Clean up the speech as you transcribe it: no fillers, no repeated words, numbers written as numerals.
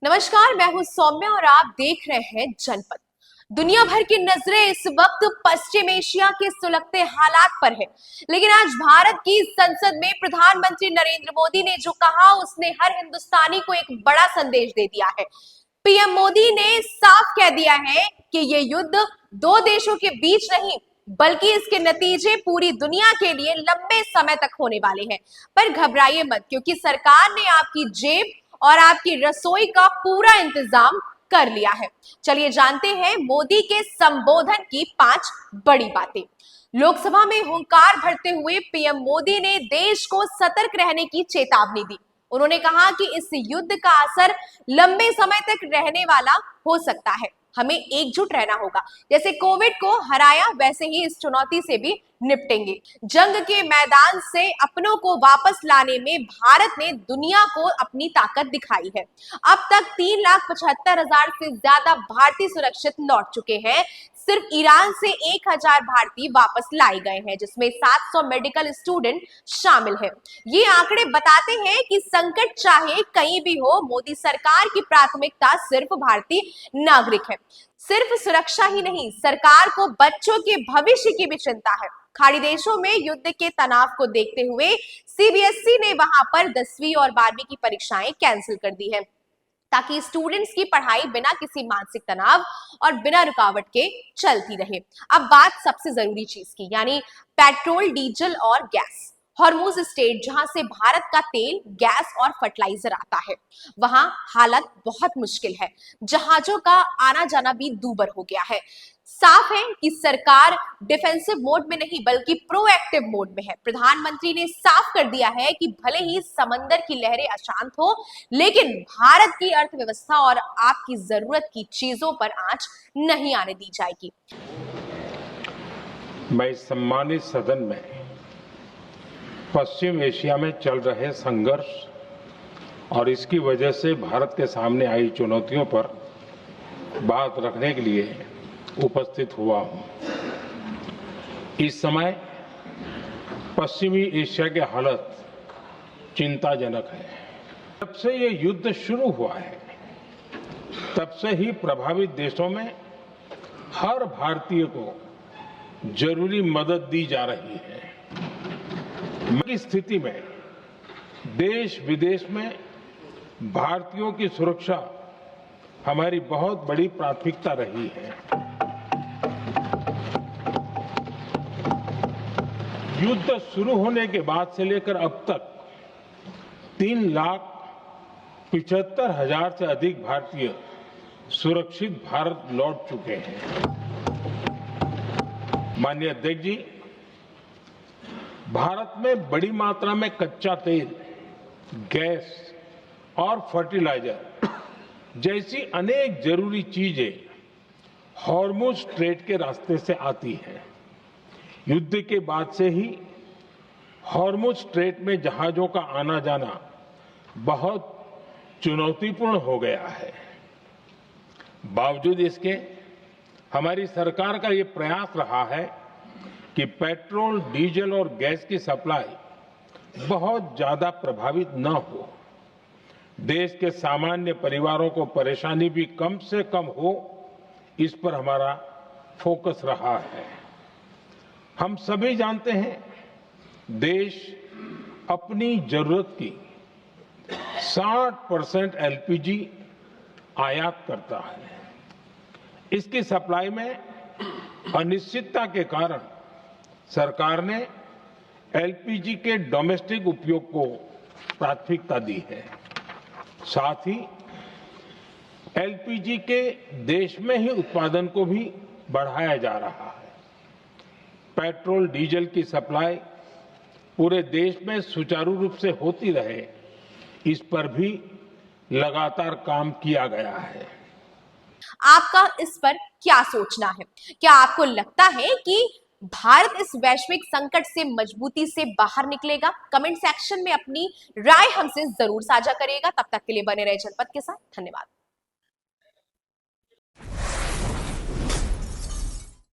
नमस्कार, मैं हूं सौम्या और आप देख रहे हैं जनपद। दुनिया भर की नजरें इस वक्त पश्चिम एशिया के सुलगते हालात पर है, लेकिन आज भारत की संसद में प्रधानमंत्री नरेंद्र मोदी ने जो कहा, उसने हर हिंदुस्तानी को एक बड़ा संदेश दे दिया है। पीएम मोदी ने साफ कह दिया है कि ये युद्ध दो देशों के बीच नहीं, बल्कि इसके नतीजे पूरी दुनिया के लिए लंबे समय तक होने वाले हैं। पर घबराइए मत, क्योंकि सरकार ने आपकी जेब और आपकी रसोई का पूरा इंतजाम कर लिया है। चलिए जानते हैं मोदी के संबोधन की 5 बड़ी बातें। लोकसभा में हुंकार भरते हुए पीएम मोदी ने देश को सतर्क रहने की चेतावनी दी। उन्होंने कहा कि इस युद्ध का असर लंबे समय तक रहने वाला हो सकता है। हमें एकजुट रहना होगा। जैसे कोविड को हराया, वैसे ही इस चुनौती से भी निपटेंगे। जंग के मैदान से अपनों को वापस लाने में भारत ने दुनिया को अपनी ताकत दिखाई है। अब तक 3,75,000 से ज्यादा भारतीय सुरक्षित लौट चुके हैं। सिर्फ ईरान से 1,000 भारतीय वापस लाए गए हैं, जिसमें 700 मेडिकल स्टूडेंट शामिल है। ये आंकड़े बताते हैं कि संकट चाहे कहीं भी हो, मोदी सरकार की प्राथमिकता सिर्फ भारतीय नागरिक है। सिर्फ सुरक्षा ही नहीं, सरकार को बच्चों के भविष्य की भी चिंता है। खाड़ी देशों में युद्ध के तनाव को देखते हुए सीबीएसई ने वहां पर 10वीं और 12वीं की परीक्षाएं कैंसिल कर दी है, ताकि स्टूडेंट्स की पढ़ाई बिना किसी मानसिक तनाव और बिना रुकावट के चलती रहे। अब बात सबसे जरूरी चीज की, यानी पेट्रोल, डीजल और गैस। हॉर्मुज स्ट्रेट, जहां से भारत का तेल, गैस और फर्टिलाइजर आता है, वहां हालत बहुत मुश्किल है। जहाजों का आना जाना भी दूभर हो गया है। साफ है कि सरकार डिफेंसिव मोड में नहीं, बल्कि प्रोएक्टिव मोड में है। प्रधानमंत्री ने साफ कर दिया है कि भले ही समंदर की लहरें अशांत हो, लेकिन भारत की अर्थव्यवस्था और आपकी जरूरत की चीजों पर आंच नहीं आने दी जाएगी। मैं इस सम्मानित सदन में पश्चिम एशिया में चल रहे संघर्ष और इसकी वजह से भारत के सामने आई चुनौतियों पर बात रखने के लिए उपस्थित हुआ हूं। इस समय पश्चिमी एशिया की हालत चिंताजनक है। जब से ये युद्ध शुरू हुआ है, तब से ही प्रभावित देशों में हर भारतीय को जरूरी मदद दी जा रही है। की स्थिति में देश विदेश में भारतीयों की सुरक्षा हमारी बहुत बड़ी प्राथमिकता रही है। युद्ध शुरू होने के बाद से लेकर अब तक 3,75,000 से अधिक भारतीय सुरक्षित भारत लौट चुके हैं। माननीय अध्यक्ष जी, भारत में बड़ी मात्रा में कच्चा तेल, गैस और फर्टिलाइजर जैसी अनेक जरूरी चीजें हॉर्मुज स्ट्रेट के रास्ते से आती हैं। युद्ध के बाद से ही हॉर्मुज स्ट्रेट में जहाजों का आना जाना बहुत चुनौतीपूर्ण हो गया है। बावजूद इसके हमारी सरकार का ये प्रयास रहा है कि पेट्रोल, डीजल और गैस की सप्लाई बहुत ज्यादा प्रभावित न हो। देश के सामान्य परिवारों को परेशानी भी कम से कम हो, इस पर हमारा फोकस रहा है। हम सभी जानते हैं, देश अपनी जरूरत की 60% एलपीजी आयात करता है। इसकी सप्लाई में अनिश्चितता के कारण सरकार ने एलपीजी के डोमेस्टिक उपयोग को प्राथमिकता दी है। साथ ही एलपीजी के देश में ही उत्पादन को भी बढ़ाया जा रहा है। पेट्रोल, डीजल की सप्लाई पूरे देश में सुचारू रूप से होती रहे, इस पर भी लगातार काम किया गया है। आपका इस पर क्या सोचना है? क्या आपको लगता है कि भारत इस वैश्विक संकट से मजबूती से बाहर निकलेगा? कमेंट सेक्शन में अपनी राय हमसे जरूर साझा करिएगा। तब तक के लिए बने रहे जनपद के साथ। धन्यवाद।